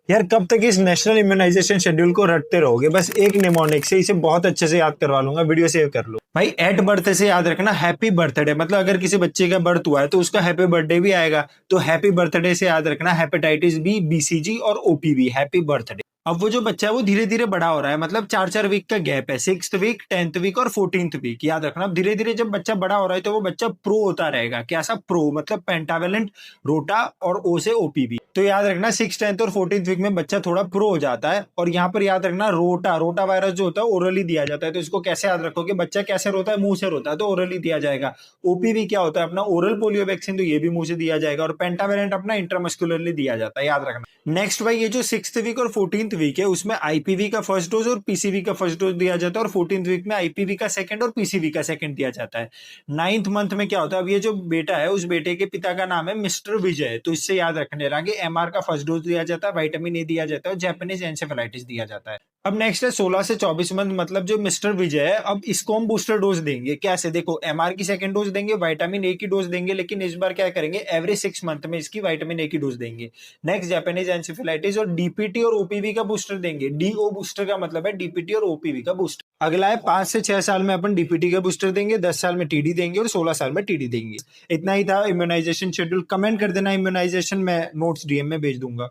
यार कब तक इस नेशनल इम्यूनाइजेशन शेड्यूल को रटते रहोगे? बस एक निमोनिक से इसे बहुत अच्छे से याद करवा लूंगा, वीडियो सेव कर लो भाई। एट बर्थ से याद रखना हैप्पी बर्थडे, मतलब अगर किसी बच्चे का बर्थ हुआ है तो उसका हैप्पी बर्थडे भी आएगा। तो हैप्पी बर्थडे से याद रखना हेपेटाइटिस बी, बीसीजी और ओपीवी, हैप्पी बर्थडे। अब वो जो बच्चा है वो धीरे धीरे बड़ा हो रहा है, मतलब 4-4 वीक का गैप है, 6th वीक, 10th वीक और 14th वीक, याद रखना। अब धीरे धीरे जब बच्चा बड़ा हो रहा है तो वो बच्चा प्रो होता रहेगा। कैसा प्रो? मतलब पेंटावेलेंट, रोटा और ओ से ओपीवी। तो याद रखना 6th, 10th और 14th वीक में बच्चा थोड़ा प्रो हो जाता है। और यहाँ पर याद रखना रोटा, रोटा वायरस जो होता है ओरली दिया जाता है। तो इसको कैसे याद रखोगे? बच्चा कैसे रोता है? मुंह से रोता है, तो ओरली दिया जाएगा। ओपीवी क्या होता है? अपना ओरल पोलियो वैक्सीन, तो ये भी मुंह से दिया जाएगा। और पेंटावेलेंट अपना इंट्रामस्कुलरली दिया जाता है, याद रखना। नेक्स्ट भाई, ये जो 6th वीक और 14th वीक है उसमें आईपीवी का फर्स्ट डोज और पीसीवी का फर्स्ट डोज दिया जाता है। और 14th वीक में आईपीवी का सेकंड और पीसीवी का सेकंड दिया जाता है। 9th मंथ में क्या होता है? अब ये जो बेटा है उस बेटे के पिता का नाम है मिस्टर विजय, तो इससे याद रखने लगा कि एमआर का फर्स्ट डोज दिया जाता है, विटामिन ए दिया जाता है और जापानीज एंसेफेलाइटिस दिया जाता है। अब नेक्स्ट है 16 से 24 मंथ, मतलब जो मिस्टर विजय है, अब इसको हम बूस्टर डोज देंगे। कैसे? देखो, एमआर की सेकंड डोज देंगे, विटामिन ए की डोज देंगे, लेकिन इस बार क्या करेंगे, एवरी 6 मंथ में इसकी विटामिन ए की डोज देंगे। नेक्स्ट जापानीज एंसेफेलाइटिस और डीपीटी और ओपीवी का बूस्टर देंगे। डीओ बूस्टर का मतलब है डीपीटी और ओपीवी का बूस्टर। अगला है 5 से 6 साल में अपन डीपीटी का बूस्टर देंगे, 10 साल में टीडी देंगे और 16 साल में टीडी देंगे। इतना ही था इम्यूनाइजेशन शेड्यूल। कमेंट कर देना इम्यूनाइजेशन, मैं नोट्स डीएम में भेज दूंगा।